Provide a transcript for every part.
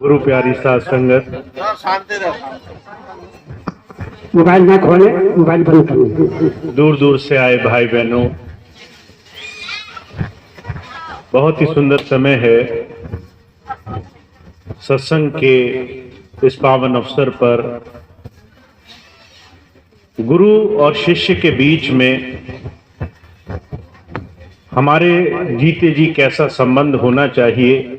गुरु प्यारी साध संगत, मोबाइल ना खोले, मोबाइल बंद करो। दूर दूर से आए भाई बहनों, बहुत ही सुंदर समय है सत्संग के इस पावन अवसर पर गुरु और शिष्य के बीच में हमारे जीते जी कैसा संबंध होना चाहिए,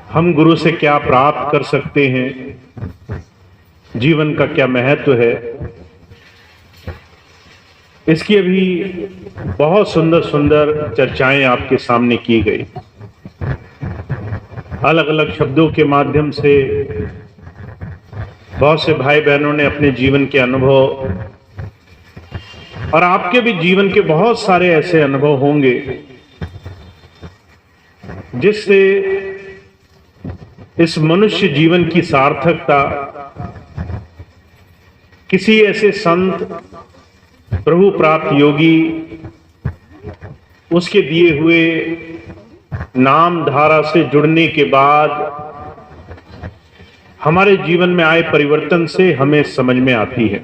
हम गुरु से क्या प्राप्त कर सकते हैं, जीवन का क्या महत्व है, इसकी अभी बहुत सुंदर सुंदर चर्चाएं आपके सामने की गई। अलग अलग शब्दों के माध्यम से बहुत से भाई बहनों ने अपने जीवन के अनुभव, और आपके भी जीवन के बहुत सारे ऐसे अनुभव होंगे जिससे इस मनुष्य जीवन की सार्थकता किसी ऐसे संत, प्रभु प्राप्त योगी, उसके दिए हुए नाम धारा से जुड़ने के बाद हमारे जीवन में आए परिवर्तन से हमें समझ में आती है।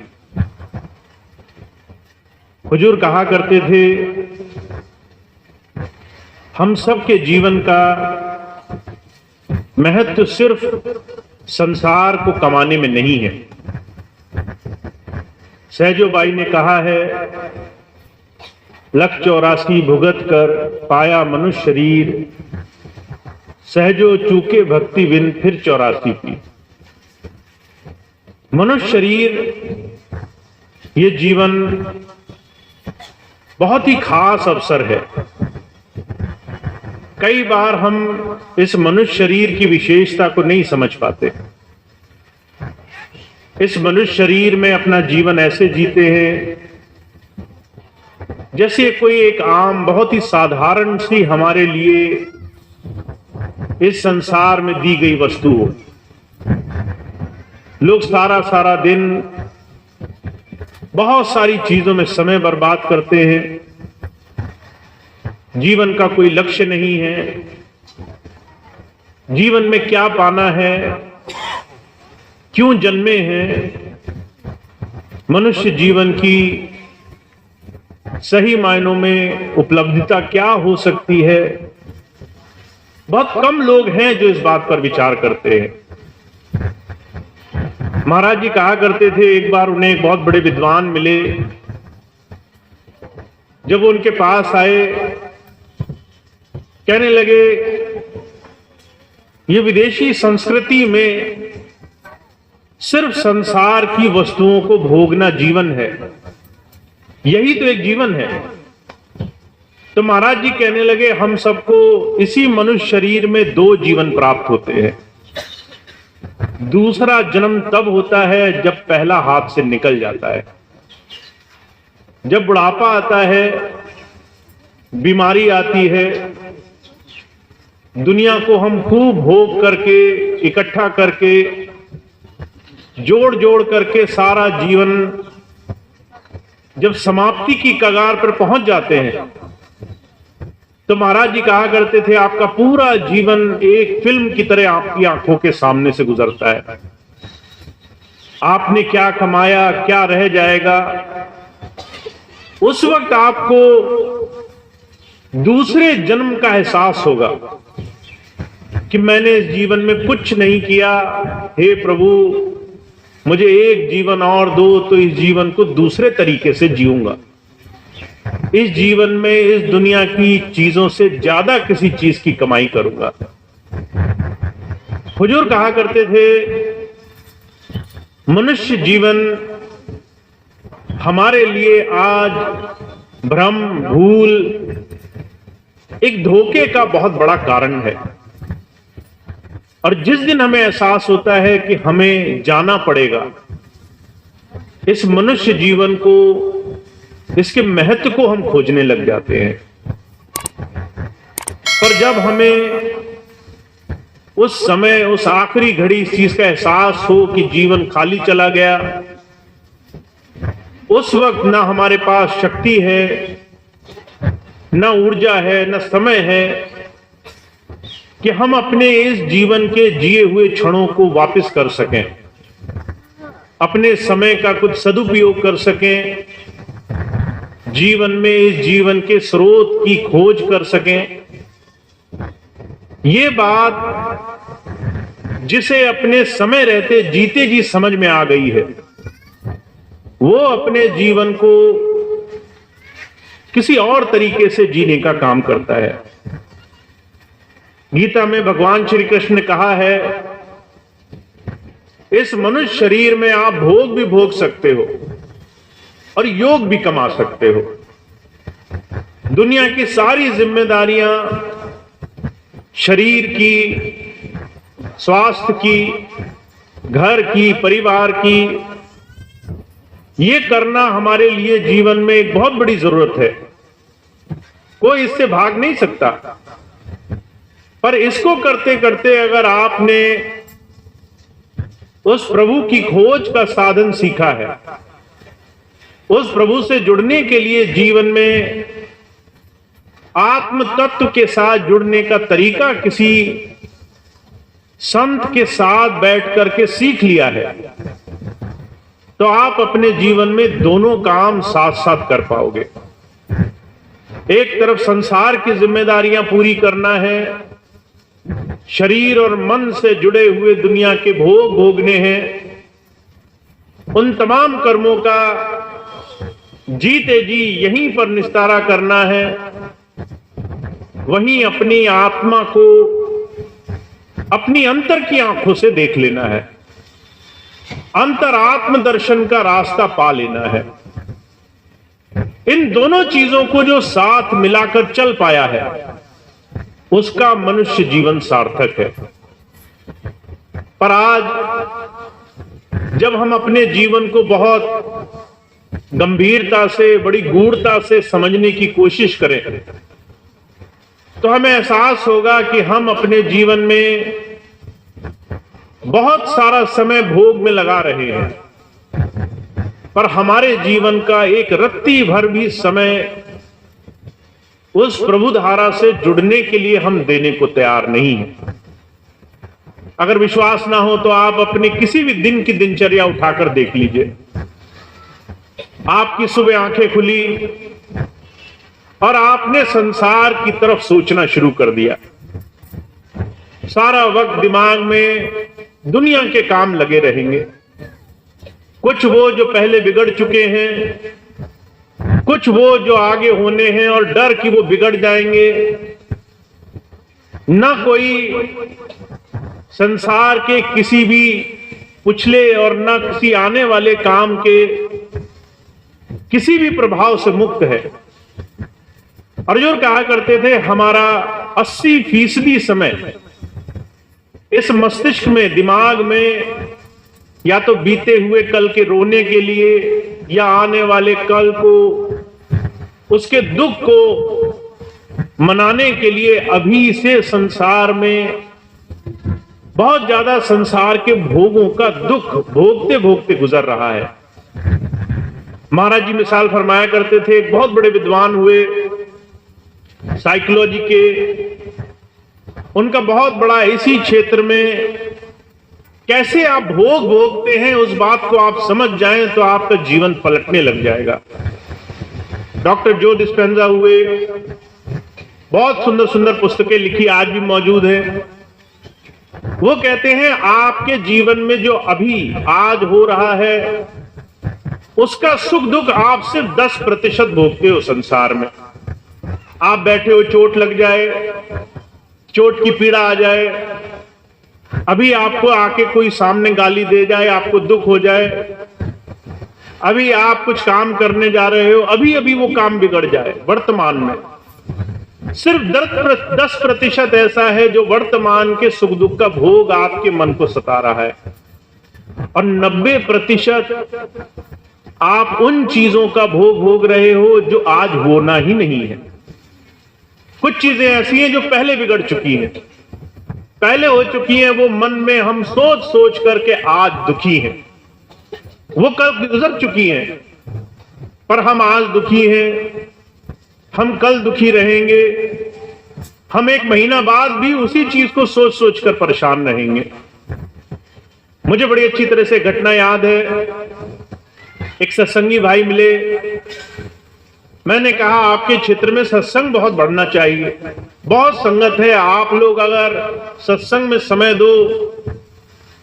हुजूर कहा करते थे, हम सब के जीवन का महत्व सिर्फ संसार को कमाने में नहीं है। सहजोबाई ने कहा है, लख 84 भुगत कर पाया मनुष्य शरीर, सहजो चूके भक्ति बिन फिर 84 पी। मनुष्य शरीर, ये जीवन बहुत ही खास अवसर है। कई बार हम इस मनुष्य शरीर की विशेषता को नहीं समझ पाते। इस मनुष्य शरीर में अपना जीवन ऐसे जीते हैं जैसे कोई एक आम, बहुत ही साधारण सी हमारे लिए इस संसार में दी गई वस्तु हो। लोग सारा सारा दिन बहुत सारी चीजों में समय बर्बाद करते हैं, जीवन का कोई लक्ष्य नहीं है, जीवन में क्या पाना है, क्यों जन्मे हैं, मनुष्य जीवन की सही मायनों में उपलब्धिता क्या हो सकती है। बहुत कम लोग हैं जो इस बात पर विचार करते हैं। महाराज जी कहा करते थे, एक बार उन्हें एक बहुत बड़े विद्वान मिले। जब वो उनके पास आए, कहने लगे, ये विदेशी संस्कृति में सिर्फ संसार की वस्तुओं को भोगना जीवन है, यही तो एक जीवन है। तो महाराज जी कहने लगे, हम सबको इसी मनुष्य शरीर में 2 जीवन प्राप्त होते हैं। दूसरा जन्म तब होता है जब पहला हाथ से निकल जाता है। जब बुढ़ापा आता है, बीमारी आती है, दुनिया को हम खूब भोग करके, इकट्ठा करके, जोड़ जोड़ करके सारा जीवन जब समाप्ति की कगार पर पहुंच जाते हैं, तो महाराज जी कहा करते थे, आपका पूरा जीवन एक फिल्म की तरह आपकी आंखों के सामने से गुजरता है। आपने क्या कमाया, क्या रह जाएगा, उस वक्त आपको दूसरे जन्म का एहसास होगा कि मैंने इस जीवन में कुछ नहीं किया, हे प्रभु मुझे एक जीवन और दो, तो इस जीवन को दूसरे तरीके से जीऊंगा। इस जीवन में इस दुनिया की चीजों से ज्यादा किसी चीज की कमाई करूंगा। हुजूर कहा करते थे, मनुष्य जीवन हमारे लिए आज भ्रम, भूल, एक धोखे का बहुत बड़ा कारण है। और जिस दिन हमें एहसास होता है कि हमें जाना पड़ेगा, इस मनुष्य जीवन को, इसके महत्व को हम खोजने लग जाते हैं। पर जब हमें उस समय, उस आखिरी घड़ी इस चीज का एहसास हो कि जीवन खाली चला गया, उस वक्त ना हमारे पास शक्ति है, ना ऊर्जा है, ना समय है, कि हम अपने इस जीवन के जिए हुए क्षणों को वापस कर सकें, अपने समय का कुछ सदुपयोग कर सकें, जीवन में इस जीवन के स्रोत की खोज कर सकें। ये बात जिसे अपने समय रहते जीते जी समझ में आ गई है, वो अपने जीवन को किसी और तरीके से जीने का काम करता है। गीता में भगवान श्री कृष्ण ने कहा है, इस मनुष्य शरीर में आप भोग भी भोग सकते हो और योग भी कमा सकते हो। दुनिया की सारी जिम्मेदारियां शरीर की, स्वास्थ्य की, घर की, परिवार की, ये करना हमारे लिए जीवन में एक बहुत बड़ी जरूरत है। कोई इससे भाग नहीं सकता। पर इसको करते करते अगर आपने उस प्रभु की खोज का साधन सीखा है, उस प्रभु से जुड़ने के लिए जीवन में आत्म तत्व के साथ जुड़ने का तरीका किसी संत के साथ बैठ करके सीख लिया है, तो आप अपने जीवन में दोनों काम साथ साथ कर पाओगे। एक तरफ संसार की जिम्मेदारियां पूरी करना है, शरीर और मन से जुड़े हुए दुनिया के भोग भोगने हैं, उन तमाम कर्मों का जीते जी यहीं पर निस्तारा करना है। वहीं अपनी आत्मा को अपनी अंतर की आंखों से देख लेना है, अंतरात्म दर्शन का रास्ता पा लेना है। इन दोनों चीजों को जो साथ मिलाकर चल पाया है, उसका मनुष्य जीवन सार्थक है। पर आज जब हम अपने जीवन को बहुत गंभीरता से, बड़ी गूढ़ता से समझने की कोशिश करें, तो हमें एहसास होगा कि हम अपने जीवन में बहुत सारा समय भोग में लगा रहे हैं, पर हमारे जीवन का एक रत्ती भर भी समय उस प्रभु धारा से जुड़ने के लिए हम देने को तैयार नहीं हैं। अगर विश्वास ना हो तो आप अपने किसी भी दिन की दिनचर्या उठाकर देख लीजिए। आपकी सुबह आंखें खुली और आपने संसार की तरफ सोचना शुरू कर दिया। सारा वक्त दिमाग में दुनिया के काम लगे रहेंगे, कुछ वो जो पहले बिगड़ चुके हैं, कुछ वो जो आगे होने हैं और डर कि वो बिगड़ जाएंगे। ना कोई संसार के किसी भी पिछले और ना किसी आने वाले काम के किसी भी प्रभाव से मुक्त है। अर्जुन कहा करते थे, हमारा 80% समय इस मस्तिष्क में, दिमाग में, या तो बीते हुए कल के रोने के लिए या आने वाले कल को, उसके दुख को मनाने के लिए अभी से संसार में बहुत ज्यादा संसार के भोगों का दुख भोगते भोगते गुजर रहा है। महाराज जी मिसाल फरमाया करते थे, एक बहुत बड़े विद्वान हुए साइकोलॉजी के, उनका बहुत बड़ा इसी क्षेत्र में कैसे आप भोग भोगते हैं उस बात को आप समझ जाएं तो आपका जीवन पलटने लग जाएगा। डॉक्टर जो डिस्पेंजा हुए, बहुत सुंदर सुंदर पुस्तकें लिखी, आज भी मौजूद है। वो कहते हैं आपके जीवन में जो अभी आज हो रहा है उसका सुख दुख आप सिर्फ 10% भोगते हो संसार में। आप बैठे हो, चोट लग जाए, चोट की पीड़ा आ जाए, अभी आपको आके कोई सामने गाली दे जाए, आपको दुख हो जाए, अभी आप कुछ काम करने जा रहे हो, अभी अभी वो काम बिगड़ जाए। वर्तमान में सिर्फ 10% ऐसा है जो वर्तमान के सुख दुख का भोग आपके मन को सता रहा है, और 90% आप उन चीजों का भोग भोग रहे हो जो आज होना ही नहीं है। कुछ चीजें ऐसी हैं जो पहले बिगड़ चुकी हैं, पहले हो चुकी हैं, वो मन में हम सोच सोच करके आज दुखी हैं। वो कल गुजर चुकी हैं, पर हम आज दुखी हैं, हम कल दुखी रहेंगे। हम 1 महीना बाद भी उसी चीज को सोच सोच कर परेशान रहेंगे। मुझे बड़ी अच्छी तरह से घटना याद है। एक सत्संगी भाई मिले, मैंने कहा आपके क्षेत्र में सत्संग बहुत बढ़ना चाहिए, बहुत संगत है, आप लोग अगर सत्संग में समय दो,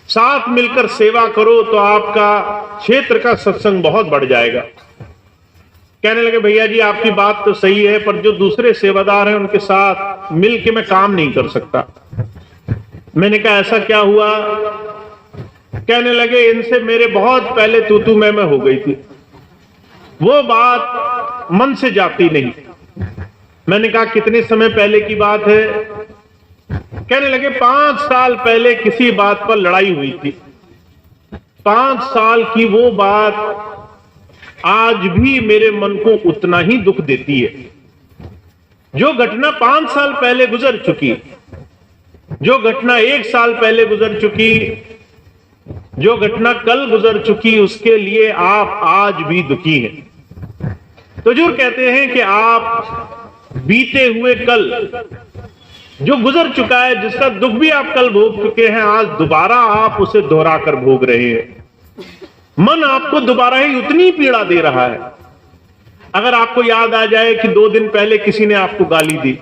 साथ मिलकर सेवा करो तो आपका क्षेत्र का सत्संग बहुत बढ़ जाएगा। कहने लगे भैया जी आपकी बात तो सही है, पर जो दूसरे सेवादार हैं उनके साथ मिलके मैं काम नहीं कर सकता। मैंने कहा ऐसा क्या हुआ? कहने लगे इनसे मेरे बहुत पहले तू मैं हो गई थी, वो बात मन से जाती नहीं। मैंने कहा कितने समय पहले की बात है? कहने लगे 5 साल पहले किसी बात पर लड़ाई हुई थी। 5 साल की वो बात आज भी मेरे मन को उतना ही दुख देती है। जो घटना 5 साल पहले गुजर चुकी, जो घटना 1 साल पहले गुजर चुकी, जो घटना कल गुजर चुकी, उसके लिए आप आज भी दुखी हैं। तो हुजूर कहते हैं कि आप बीते हुए कल जो गुजर चुका है, जिसका दुख भी आप कल भोग चुके हैं, आज दोबारा आप उसे दोहरा कर भोग रहे हैं। मन आपको दोबारा ही उतनी पीड़ा दे रहा है। अगर आपको याद आ जाए कि 2 दिन पहले किसी ने आपको गाली दी,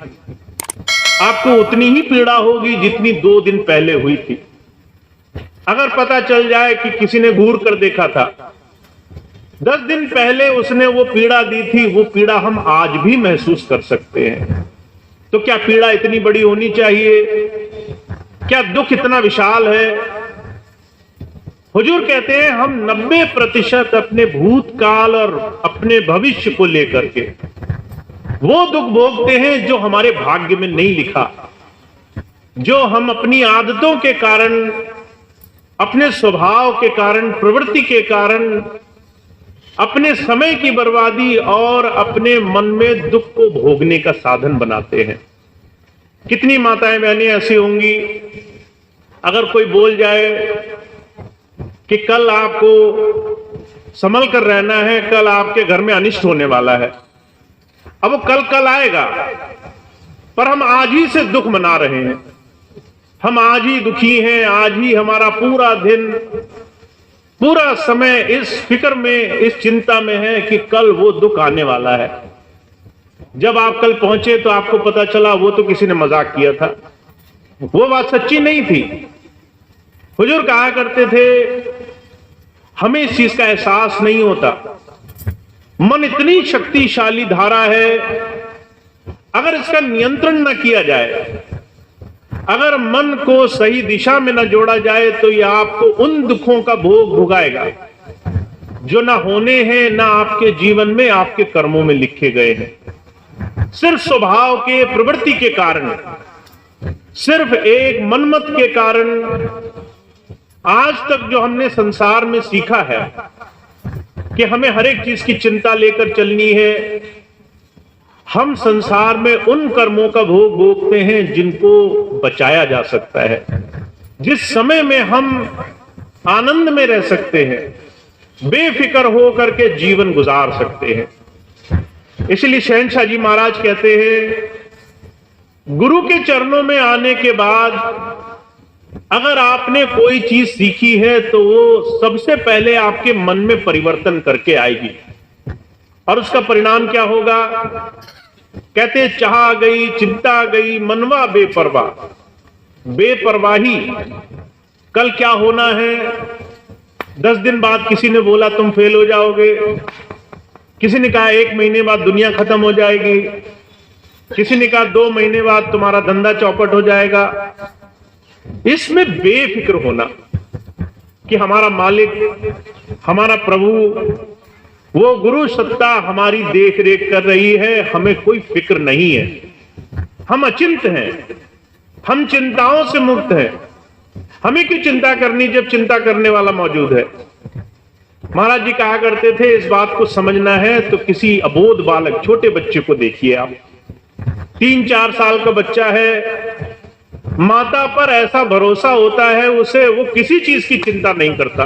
आपको उतनी ही पीड़ा होगी जितनी 2 दिन पहले हुई थी। अगर पता चल जाए कि किसी ने घूर कर देखा था, 10 दिन पहले उसने वो पीड़ा दी थी, वो पीड़ा हम आज भी महसूस कर सकते हैं। तो क्या पीड़ा इतनी बड़ी होनी चाहिए? क्या दुख इतना विशाल है? हुजूर कहते हैं हम 90% अपने भूतकाल और अपने भविष्य को लेकर के वो दुख भोगते हैं जो हमारे भाग्य में नहीं लिखा, जो हम अपनी आदतों के कारण, अपने स्वभाव के कारण, प्रवृत्ति के कारण, अपने समय की बर्बादी और अपने मन में दुख को भोगने का साधन बनाते हैं। कितनी माताएं बहनें ऐसी होंगी, अगर कोई बोल जाए कि कल आपको संभल कर रहना है, कल आपके घर में अनिष्ट होने वाला है, अब वो कल आएगा, पर हम आज ही से दुख मना रहे हैं, हम आज ही दुखी हैं, आज ही हमारा पूरा दिन, पूरा समय इस फिक्र में, इस चिंता में है कि कल वो दुख आने वाला है। जब आप कल पहुंचे तो आपको पता चला वो तो किसी ने मजाक किया था, वो बात सच्ची नहीं थी। हुजूर कहा करते थे हमें इस चीज का एहसास नहीं होता। मन इतनी शक्तिशाली धारा है, अगर इसका नियंत्रण न किया जाए, अगर मन को सही दिशा में न जोड़ा जाए, तो यह आपको उन दुखों का भोग भुगाएगा जो ना होने हैं, ना आपके जीवन में, आपके कर्मों में लिखे गए हैं। सिर्फ स्वभाव के, प्रवृत्ति के कारण, सिर्फ एक मनमत के कारण आज तक जो हमने संसार में सीखा है कि हमें हर एक चीज की चिंता लेकर चलनी है, हम संसार में उन कर्मों का भोग भोगते हैं जिनको बचाया जा सकता है, जिस समय में हम आनंद में रह सकते हैं, बेफिक्र हो करके जीवन गुजार सकते हैं। इसलिए शहंशाह जी महाराज कहते हैं गुरु के चरणों में आने के बाद अगर आपने कोई चीज सीखी है तो वो सबसे पहले आपके मन में परिवर्तन करके आएगी। और उसका परिणाम क्या होगा? कहते चाह गई, चिंता गई, मनवा बेपरवाह। बेपरवाही, कल क्या होना है? 10 दिन बाद किसी ने बोला तुम फेल हो जाओगे, किसी ने कहा 1 महीने बाद दुनिया खत्म हो जाएगी, किसी ने कहा 2 महीने बाद तुम्हारा धंधा चौपट हो जाएगा। इसमें बेफिक्र होना कि हमारा मालिक, हमारा प्रभु, वो गुरु सत्ता हमारी देख रेख कर रही है, हमें कोई फिक्र नहीं है, हम अचिंत हैं, हम चिंताओं से मुक्त हैं। हमें क्यों चिंता करनी जब चिंता करने वाला मौजूद है? महाराज जी कहा करते थे इस बात को समझना है तो किसी अबोध बालक, छोटे बच्चे को देखिए आप, 3-4 साल का बच्चा है, माता पर ऐसा भरोसा होता है उसे, वो किसी चीज की चिंता नहीं करता।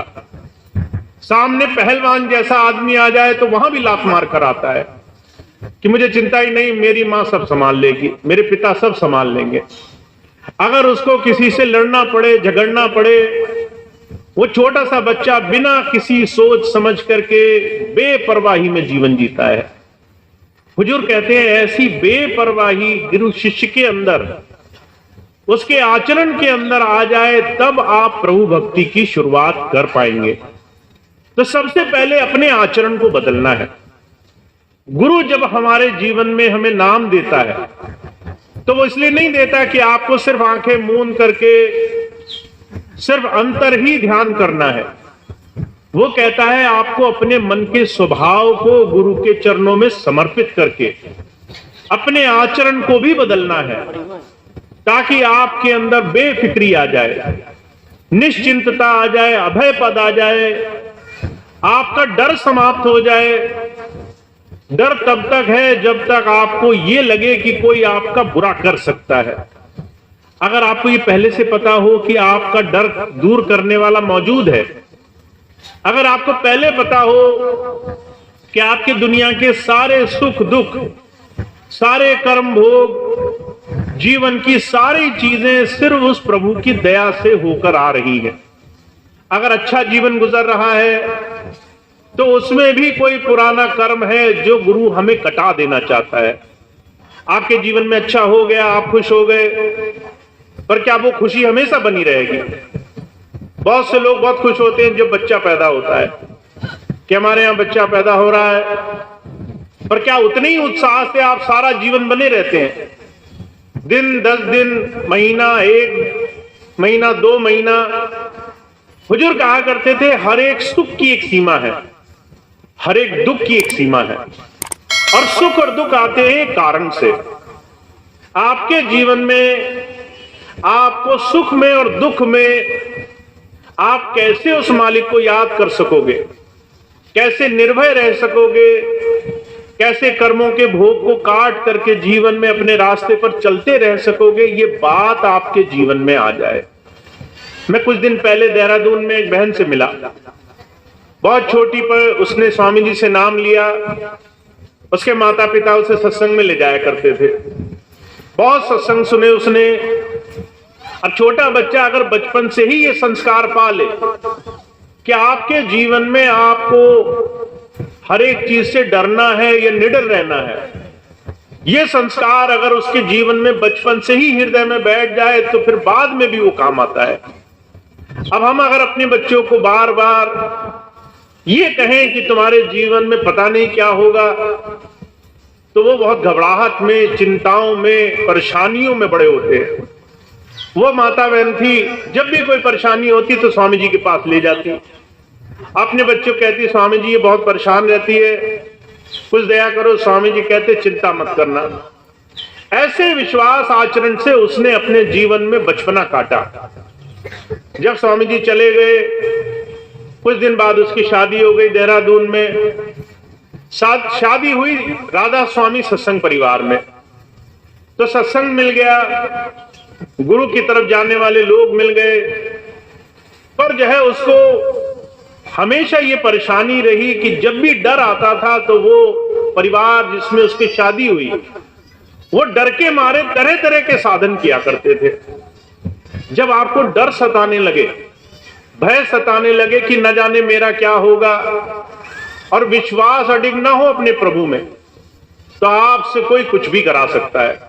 सामने पहलवान जैसा आदमी आ जाए तो वहां भी लात मार कर आता है। कि मुझे चिंता ही नहीं, मेरी माँ सब संभाल लेगी, मेरे पिता सब संभाल लेंगे। अगर उसको किसी से लड़ना पड़े, झगड़ना पड़े, वो छोटा सा बच्चा बिना किसी सोच समझ करके बेपरवाही में जीवन जीता है। हुजूर कहते हैं ऐसी बेपरवाही गुरु शिष्य के अंदर, उसके आचरण के अंदर आ जाए, तब आप प्रभु भक्ति की शुरुआत कर पाएंगे। तो सबसे पहले अपने आचरण को बदलना है। गुरु जब हमारे जीवन में हमें नाम देता है तो वो इसलिए नहीं देता कि आपको सिर्फ आंखें मूंद करके सिर्फ अंतर ही ध्यान करना है। वो कहता है आपको अपने मन के स्वभाव को गुरु के चरणों में समर्पित करके अपने आचरण को भी बदलना है, ताकि आपके अंदर बेफिक्री आ जाए, निश्चिंतता आ जाए, अभय पद आ जाए, आपका डर समाप्त हो जाए। डर तब तक है जब तक आपको ये लगे कि कोई आपका बुरा कर सकता है। अगर आपको ये पहले से पता हो कि आपका डर दूर करने वाला मौजूद है, अगर आपको पहले पता हो कि आपके दुनिया के सारे सुख दुख, सारे कर्म भोग, जीवन की सारी चीजें सिर्फ उस प्रभु की दया से होकर आ रही है, अगर अच्छा जीवन गुजर रहा है तो उसमें भी कोई पुराना कर्म है जो गुरु हमें कटा देना चाहता है। आपके जीवन में अच्छा हो गया, आप खुश हो गए, पर क्या वो खुशी हमेशा बनी रहेगी? बहुत से लोग बहुत खुश होते हैं जब बच्चा पैदा होता है कि हमारे यहां बच्चा पैदा हो रहा है, पर क्या उतने ही उत्साह से आप सारा जीवन बने रहते हैं? दिन, 10 दिन, महीना, 1 महीना, 2 महीना। हुजूर कहा करते थे हर एक सुख की एक सीमा है, हर एक दुख की एक सीमा है, और सुख और दुख आते हैं कारण से। आपके जीवन में आपको सुख में और दुख में आप कैसे उस मालिक को याद कर सकोगे, कैसे निर्भय रह सकोगे, कैसे कर्मों के भोग को काट करके जीवन में अपने रास्ते पर चलते रह सकोगे, ये बात आपके जीवन में आ जाए। मैं कुछ दिन पहले देहरादून में एक बहन से मिला, बहुत छोटी, पर उसने स्वामी जी से नाम लिया। उसके माता पिता उसे सत्संग में ले जाया करते थे, बहुत सत्संग सुने उसने। और छोटा बच्चा अगर बचपन से ही ये संस्कार पा ले कि आपके जीवन में आपको हर एक चीज से डरना है या निडर रहना है, ये संस्कार अगर उसके जीवन में बचपन से ही हृदय में बैठ जाए तो फिर बाद में भी वो काम आता है। अब हम अगर अपने बच्चों को बार बार ये कहें कि तुम्हारे जीवन में पता नहीं क्या होगा, तो वो बहुत घबराहट में, चिंताओं में, परेशानियों में बड़े होते हैं। वो माता बहन थी, जब भी कोई परेशानी होती तो स्वामी जी के पास ले जाती, अपने बच्चों को कहती स्वामी जी ये बहुत परेशान रहती है, कुछ दया करो। स्वामी जी कहते चिंता मत करना। ऐसे विश्वास आचरण से उसने अपने जीवन में बचपना काटा। जब स्वामी जी चले गए, कुछ दिन बाद उसकी शादी हो गई देहरादून में। शादी हुई राधा स्वामी सत्संग परिवार में, तो सत्संग मिल गया, गुरु की तरफ जाने वाले लोग मिल गए, पर जो है उसको हमेशा ये परेशानी रही कि जब भी डर आता था तो वो परिवार जिसमें उसकी शादी हुई, वो डर के मारे तरह तरह के साधन किया करते थे। जब आपको डर सताने लगे, भय सताने लगे कि न जाने मेरा क्या होगा, और विश्वास अडिग ना हो अपने प्रभु में, तो आपसे कोई कुछ भी करा सकता है।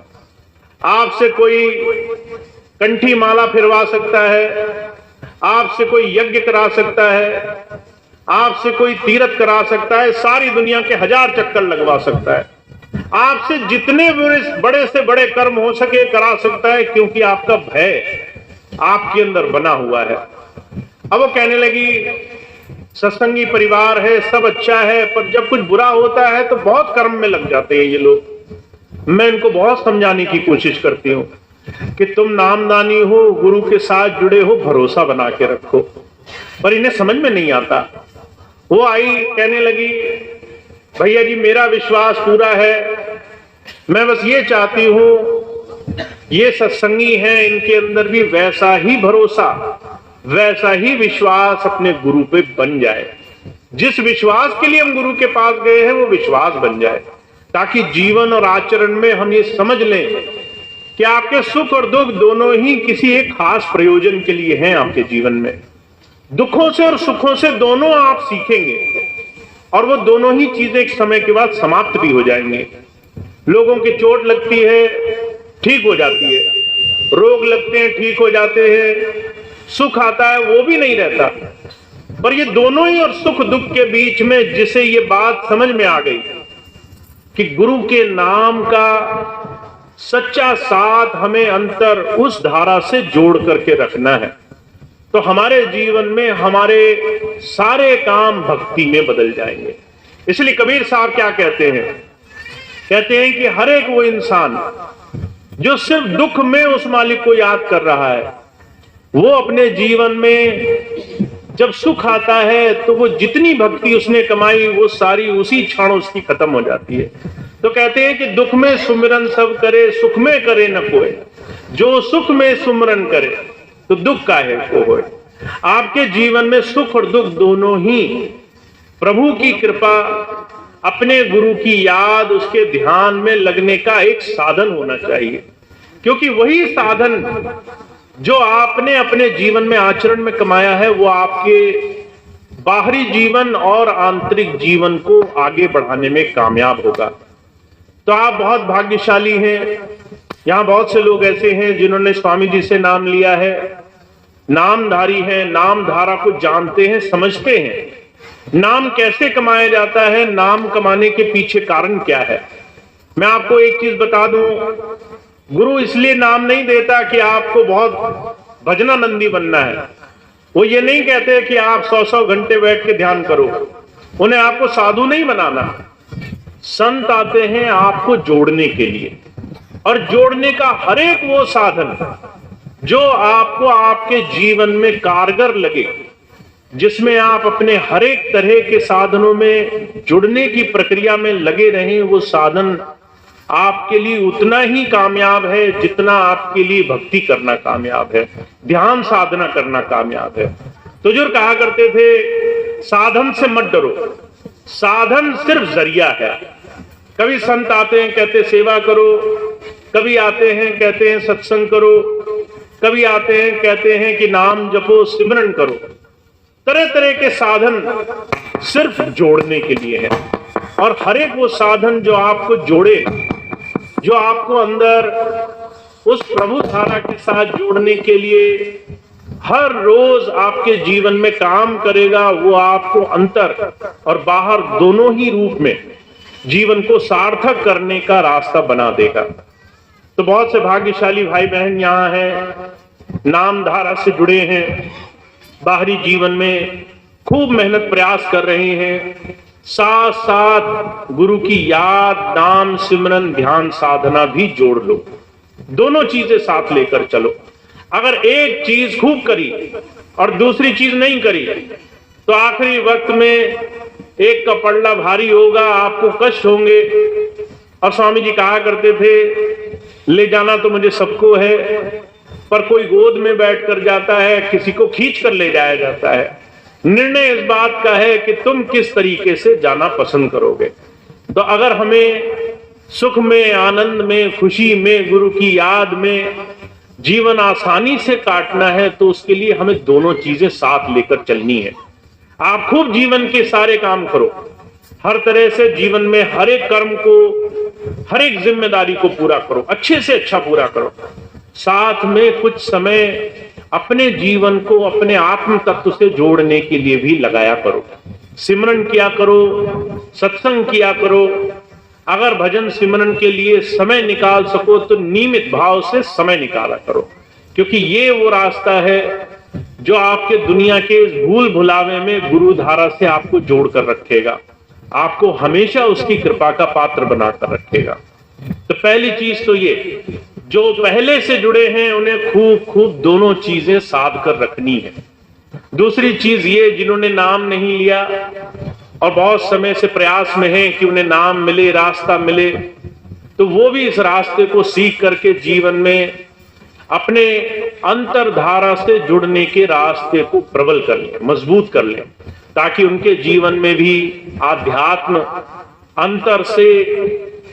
आपसे कोई कंठी माला फिरवा सकता है, आपसे कोई यज्ञ करा सकता है, आपसे कोई तीर्थ करा सकता है, सारी दुनिया के 1000 चक्कर लगवा सकता है, आपसे जितने बड़े से बड़े कर्म हो सके करा सकता है, क्योंकि आपका भय आपके अंदर बना हुआ है। अब वो कहने लगी सत्संगी परिवार है, सब अच्छा है, पर जब कुछ बुरा होता है तो बहुत कर्म में लग जाते हैं ये लोग। मैं इनको बहुत समझाने की कोशिश करती हूँ कि तुम नामदानी हो, गुरु के साथ जुड़े हो, भरोसा बना के रखो, पर इन्हें समझ में नहीं आता। वो आई, कहने लगी भैया जी मेरा विश्वास पूरा है, मैं बस ये चाहती हूं ये सत्संगी हैं, इनके अंदर भी वैसा ही भरोसा, वैसा ही विश्वास अपने गुरु पे बन जाए। जिस विश्वास के लिए हम गुरु के पास गए हैं वो विश्वास बन जाए। ताकि जीवन और आचरण में हम ये समझ लें कि आपके सुख और दुख दोनों ही किसी एक खास प्रयोजन के लिए हैं आपके जीवन में। दुखों से और सुखों से दोनों आप सीखेंगे और वो दोनों ही चीजें एक समय के बाद समाप्त भी हो जाएंगे। लोगों की चोट लगती है, ठीक हो जाती है, रोग लगते हैं, ठीक हो जाते हैं, सुख आता है, वो भी नहीं रहता। पर ये दोनों ही और सुख दुख के बीच में जिसे ये बात समझ में आ गई कि गुरु के नाम का सच्चा साथ हमें अंतर उस धारा से जोड़ करके रखना है, तो हमारे जीवन में हमारे सारे काम भक्ति में बदल जाएंगे। इसलिए कबीर साहब क्या कहते हैं कि हर एक वो इंसान जो सिर्फ दुख में उस मालिक को याद कर रहा है, वो अपने जीवन में जब सुख आता है तो वो जितनी भक्ति उसने कमाई वो सारी उसी क्षण उसकी खत्म हो जाती है। तो कहते हैं कि दुख में सुमिरन सब करे, सुख में करे न कोई, जो सुख में सुमिरन करे तो दुख काहे को होए। आपके जीवन में सुख और दुख दोनों ही प्रभु की कृपा, अपने गुरु की याद, उसके ध्यान में लगने का एक साधन होना चाहिए, क्योंकि वही साधन जो आपने अपने जीवन में आचरण में कमाया है वो आपके बाहरी जीवन और आंतरिक जीवन को आगे बढ़ाने में कामयाब होगा। तो आप बहुत भाग्यशाली हैं। यहां बहुत से लोग ऐसे हैं जिन्होंने स्वामी जी से नाम लिया है, नामधारी हैं, नाम धारा को जानते हैं, समझते हैं नाम कैसे कमाया जाता है, नाम कमाने के पीछे कारण क्या है। मैं आपको एक चीज बता दूं, गुरु इसलिए नाम नहीं देता कि आपको बहुत भजनानंदी बनना है। वो ये नहीं कहते कि आप 100 घंटे बैठ के ध्यान करो, उन्हें आपको साधु नहीं बनाना। संत आते हैं आपको जोड़ने के लिए, और जोड़ने का हर एक वो साधन जो आपको आपके जीवन में कारगर लगे, जिसमें आप अपने हर एक तरह के साधनों में जुड़ने की प्रक्रिया में लगे रहें, वो साधन आपके लिए उतना ही कामयाब है जितना आपके लिए भक्ति करना कामयाब है, ध्यान साधना करना कामयाब है। तो जो कहा करते थे साधन से मत डरो, साधन सिर्फ जरिया है। कभी संत आते हैं कहते सेवा करो, कभी आते हैं कहते हैं सत्संग करो, कभी आते हैं कहते हैं कि नाम जपो, सिमरन करो। तरह तरह के साधन सिर्फ जोड़ने के लिए है, और हर एक वो साधन जो आपको जोड़े, जो आपको अंदर उस प्रभु धारा के साथ जोड़ने के लिए हर रोज आपके जीवन में काम करेगा, वो आपको अंतर और बाहर दोनों ही रूप में जीवन को सार्थक करने का रास्ता बना देगा। तो बहुत से भाग्यशाली भाई बहन यहाँ हैं, नाम धारा से जुड़े हैं, बाहरी जीवन में खूब मेहनत प्रयास कर रहे हैं, साथ साथ गुरु की याद, नाम सिमरन, ध्यान साधना भी जोड़ लो। दोनों चीजें साथ लेकर चलो। अगर एक चीज खूब करी और दूसरी चीज नहीं करी तो आखिरी वक्त में एक का पल्ला भारी होगा, आपको कष्ट होंगे। और स्वामी जी कहा करते थे ले जाना तो मुझे सबको है, पर कोई गोद में बैठ कर जाता है, किसी को खींच कर ले जाया जाता है। निर्णय इस बात का है कि तुम किस तरीके से जाना पसंद करोगे। तो अगर हमें सुख में, आनंद में, खुशी में, गुरु की याद में जीवन आसानी से काटना है तो उसके लिए हमें दोनों चीजें साथ लेकर चलनी है। आप खूब जीवन के सारे काम करो, हर तरह से जीवन में हर एक कर्म को, हर एक जिम्मेदारी को पूरा करो, अच्छे से अच्छा पूरा करो। साथ में कुछ समय अपने जीवन को अपने आत्म तत्व से जोड़ने के लिए भी लगाया करो। सिमरन किया करो, सत्संग किया करो। अगर भजन सिमरन के लिए समय निकाल सको तो नियमित भाव से समय निकाला करो, क्योंकि ये वो रास्ता है जो आपके दुनिया के इस भूल भुलावे में गुरु धारा से आपको जोड़ कर रखेगा, आपको हमेशा उसकी कृपा का पात्र बनाकर रखेगा। तो पहली चीज तो ये, जो पहले से जुड़े हैं उन्हें खूब खूब दोनों चीजें साध कर रखनी है। दूसरी चीज ये, जिन्होंने नाम नहीं लिया और बहुत समय से प्रयास में है कि उन्हें नाम मिले, रास्ता मिले, तो वो भी इस रास्ते को सीख करके जीवन में अपने अंतरधारा से जुड़ने के रास्ते को प्रबल कर लें, मजबूत कर लें, ताकि उनके जीवन में भी आध्यात्म अंतर से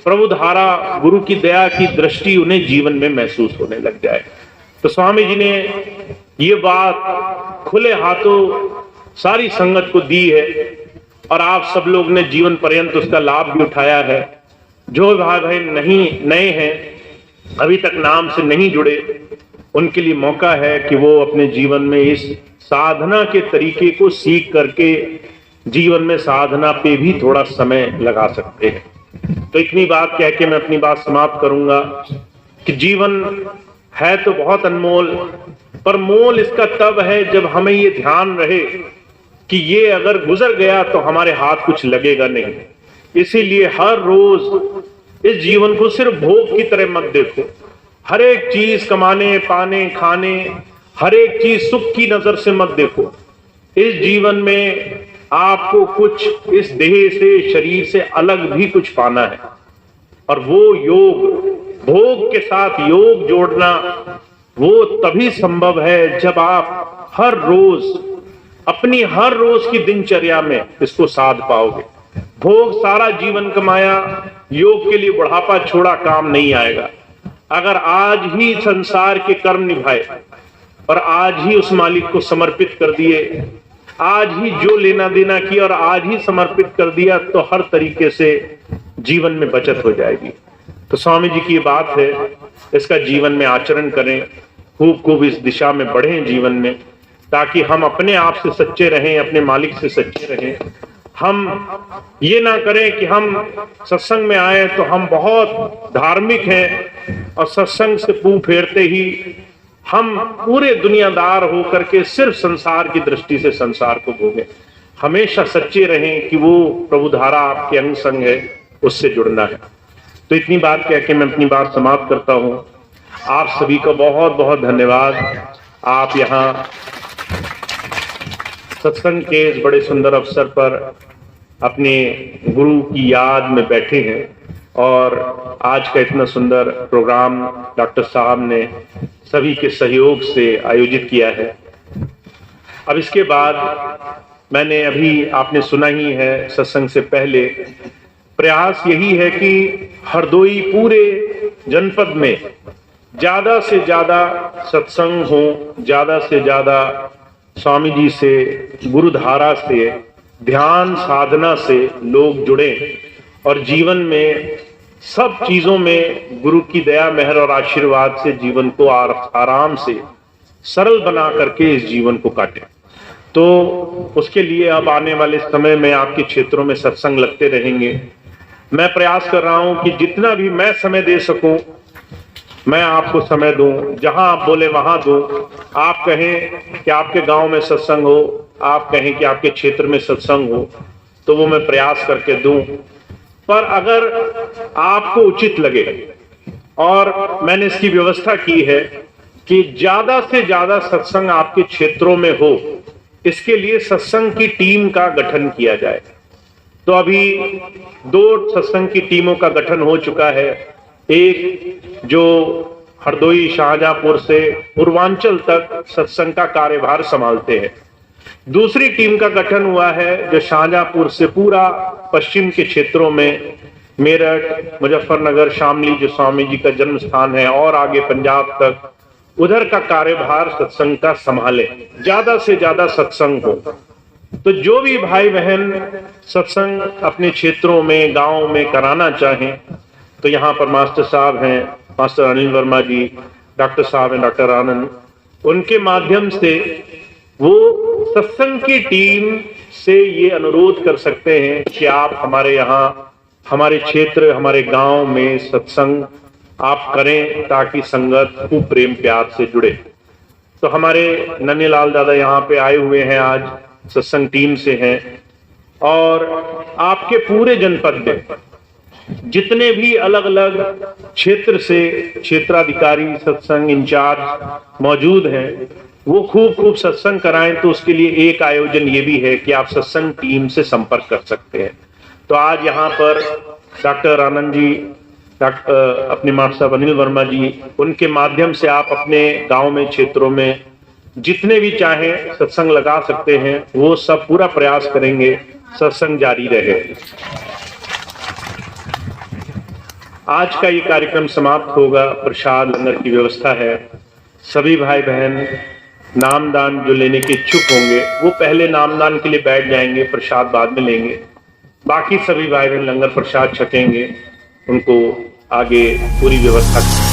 प्रभु धारा, गुरु की दया की दृष्टि उन्हें जीवन में महसूस होने लग जाए। तो स्वामी जी ने ये बात खुले हाथों सारी संगत को दी है और आप सब लोग ने जीवन पर्यंत उसका लाभ भी उठाया है। जो भाई बहन नहीं नए हैं, अभी तक नाम से नहीं जुड़े, उनके लिए मौका है कि वो अपने जीवन में इस साधना के तरीके को सीख करके जीवन में साधना पे भी थोड़ा समय लगा सकते हैं। तो इतनी बात कह के मैं अपनी बात समाप्त करूंगा कि जीवन है तो बहुत अनमोल, पर मोल इसका तब है जब हमें ये ध्यान रहे कि ये अगर गुजर गया तो हमारे हाथ कुछ लगेगा नहीं। इसीलिए हर रोज इस जीवन को सिर्फ भोग की तरह मत देखो। हर एक चीज कमाने, पाने, खाने, हर एक चीज सुख की नजर से मत देखो। इस जीवन में आपको कुछ इस देह से, शरीर से अलग भी कुछ पाना है, और वो योग, भोग के साथ योग जोड़ना वो तभी संभव है जब आप हर रोज अपनी हर रोज की दिनचर्या में इसको साध पाओगे। भोग सारा जीवन कमाया, योग के लिए बुढ़ापा छोड़ा काम नहीं आएगा। अगर आज ही संसार के कर्म निभाए और आज ही उस मालिक को समर्पित कर दिए, आज ही जो लेना देना किया और आज ही समर्पित कर दिया, तो हर तरीके से जीवन में बचत हो जाएगी। तो स्वामी जी की ये बात है, इसका जीवन में आचरण करें, खूब खूब इस दिशा में बढ़ें जीवन में, ताकि हम अपने आप से सच्चे रहें, अपने मालिक से सच्चे रहें। हम ये ना करें कि हम सत्संग में आए तो हम बहुत धार्मिक हैं और सत्संग से मुंह फेरते ही हम पूरे दुनियादार होकर के सिर्फ संसार की दृष्टि से संसार को भोगें। हमेशा सच्चे रहें कि वो प्रभु धारा आपके अंग संग है, उससे जुड़ना है। तो इतनी बात कह के मैं अपनी बात समाप्त करता हूं। आप सभी को बहुत बहुत धन्यवाद। आप यहाँ सत्संग के इस बड़े सुंदर अवसर पर अपने गुरु की याद में बैठे हैं और आज का इतना सुंदर प्रोग्राम डॉक्टर साहब ने सभी के सहयोग से आयोजित किया है। अब इसके बाद मैंने अभी आपने सुना ही है, सत्संग से पहले प्रयास यही है कि हरदोई पूरे जनपद में ज्यादा से ज्यादा सत्संग हो, ज्यादा से ज्यादा स्वामी जी से, गुरुधारा से, ध्यान साधना से लोग जुड़े और जीवन में सब चीजों में गुरु की दया, मेहर और आशीर्वाद से जीवन को आराम से सरल बना करके इस जीवन को काटे। तो उसके लिए अब आने वाले समय में आपके क्षेत्रों में सत्संग लगते रहेंगे। मैं प्रयास कर रहा हूं कि जितना भी मैं समय दे सकूं मैं आपको समय दूं, जहां आप बोले वहां दूं। आप कहें कि आपके गांव में सत्संग हो, आप कहें कि आपके क्षेत्र में सत्संग हो, तो वो मैं प्रयास करके दूं। पर अगर आपको उचित लगे, और मैंने इसकी व्यवस्था की है कि ज्यादा से ज्यादा सत्संग आपके क्षेत्रों में हो, इसके लिए सत्संग की टीम का गठन किया जाए। तो अभी 2 सत्संग की टीमों का गठन हो चुका है। एक जो हरदोई शाहजहांपुर से पूर्वांचल तक सत्संग का कार्यभार संभालते हैं, दूसरी टीम का गठन हुआ है जो शाहजहांपुर से पूरा पश्चिम के क्षेत्रों में मेरठ, मुजफ्फरनगर, शामली जो स्वामी जी का जन्म स्थान है, और आगे पंजाब तक, उधर का कार्यभार सत्संग का संभाले, ज्यादा से ज्यादा सत्संग हो। तो जो भी भाई बहन सत्संग अपने क्षेत्रों में, गांव में कराना चाहें, तो यहाँ पर मास्टर साहब हैं, मास्टर अनिल वर्मा जी, डॉक्टर साहब हैं, डॉक्टर आनंद, उनके माध्यम से वो सत्संग की टीम से ये अनुरोध कर सकते हैं कि आप हमारे यहाँ, हमारे क्षेत्र, हमारे गांव में सत्संग आप करें, ताकि संगत खूब प्रेम प्यार से जुड़े। तो हमारे नन्हेलाल दादा यहाँ पे आए हुए हैं, आज सत्संग टीम से हैं, और आपके पूरे जनपद में जितने भी अलग अलग क्षेत्र से क्षेत्राधिकारी, सत्संग इंचार्ज मौजूद हैं, वो खूब खूब सत्संग कराएं। तो उसके लिए एक आयोजन ये भी है कि आप सत्संग टीम से संपर्क कर सकते हैं। तो आज यहाँ पर डॉक्टर आनंद जी, डॉक्टर अपने मास्टर साहब अनिल वर्मा जी, उनके माध्यम से आप अपने गांव में, क्षेत्रों में जितने भी चाहें सत्संग लगा सकते हैं। वो सब पूरा प्रयास करेंगे, सत्संग जारी रहे। आज का ये कार्यक्रम समाप्त होगा। प्रसाद लंगर की व्यवस्था है। सभी भाई बहन नामदान जो लेने के इच्छुक होंगे वो पहले नामदान के लिए बैठ जाएंगे, प्रसाद बाद में लेंगे। बाकी सभी भाई बहन लंगर प्रसाद छकेंगे, उनको आगे पूरी व्यवस्था